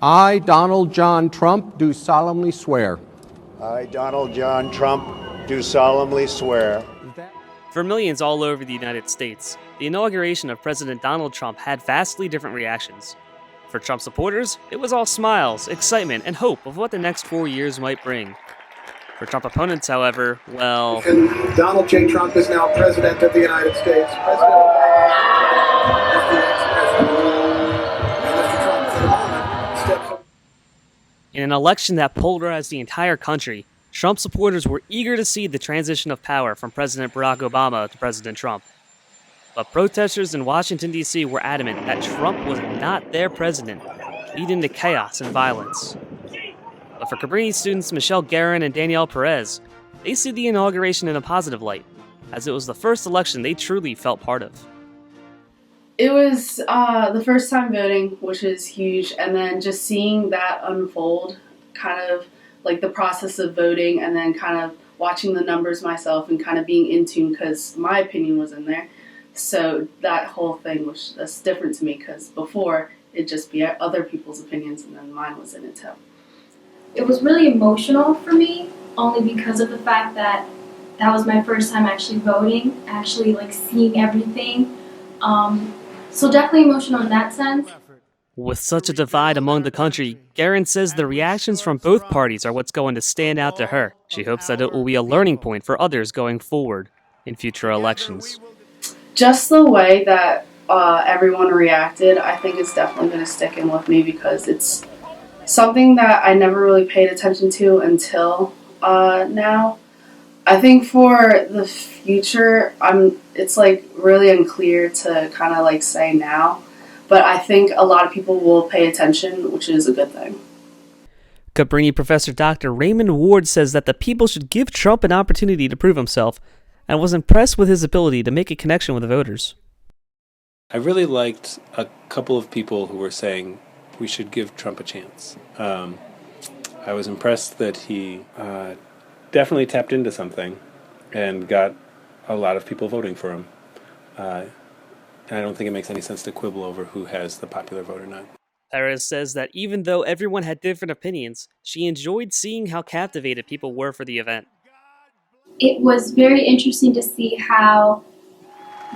I, Donald John Trump, do solemnly swear. I, Donald John Trump, do solemnly swear. For millions all over the United States, the inauguration of President Donald Trump had vastly different reactions. For Trump supporters, it was all smiles, excitement, and hope of what the next 4 years might bring. For Trump opponents, however, well... And Donald J. Trump is now President of the United States. President Obama is the ex-president. And Mr. Trump, for the moment, steps up. In an election that polarized the entire country, Trump supporters were eager to see the transition of power from President Barack Obama to President Trump. But protesters in Washington, D.C. were adamant that Trump was not their president, leading to chaos and violence. But for Cabrini students Michelle Guerin and Danielle Perez, they see the inauguration in a positive light, as it was the first election they truly felt part of. It was the first time voting, which is huge, and then just seeing that unfold, kind of like the process of voting, and then kind of watching the numbers myself and kind of being in tune because my opinion was in there. So that whole thing was that's different to me because before it'd just be other people's opinions and then mine was in it too. It was really emotional for me, only because of the fact that that was my first time actually voting, actually like seeing everything. So definitely emotional in that sense. With such a divide among the country, Guerin says the reactions from both parties are what's going to stand out to her. She hopes that it will be a learning point for others going forward in future elections. Just the way that everyone reacted, I think is definitely going to stick in with me because it's something that I never really paid attention to until now. I think for the future, it's like really unclear to kind of like say now, but I think a lot of people will pay attention, which is a good thing. Cabrini professor Dr. Raymond Ward says that the people should give Trump an opportunity to prove himself and was impressed with his ability to make a connection with the voters. I really liked a couple of people who were saying we should give Trump a chance. I was impressed that he definitely tapped into something and got a lot of people voting for him. And I don't think it makes any sense to quibble over who has the popular vote or not. Perez says that even though everyone had different opinions, she enjoyed seeing how captivated people were for the event. It was very interesting to see how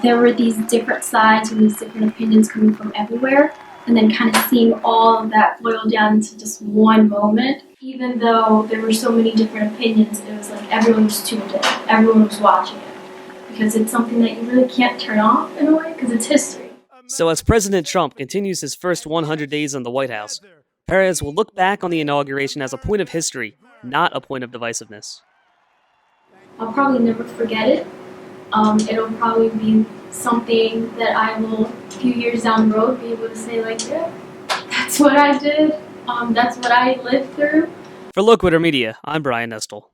there were these different sides and these different opinions coming from everywhere, and then kind of seeing all of that boil down into just one moment. Even though there were so many different opinions, it was like everyone was tuned in, everyone was watching it, because it's something that you really can't turn off in a way, because it's history. So as President Trump continues his first 100 days in the White House, Perez will look back on the inauguration as a point of history, not a point of divisiveness. I'll probably never forget it. It'll probably be something that I will, a few years down the road, be able to say like, yeah, that's what I did. That's what I lived through. For Loquitur Media, I'm Brian Nestle.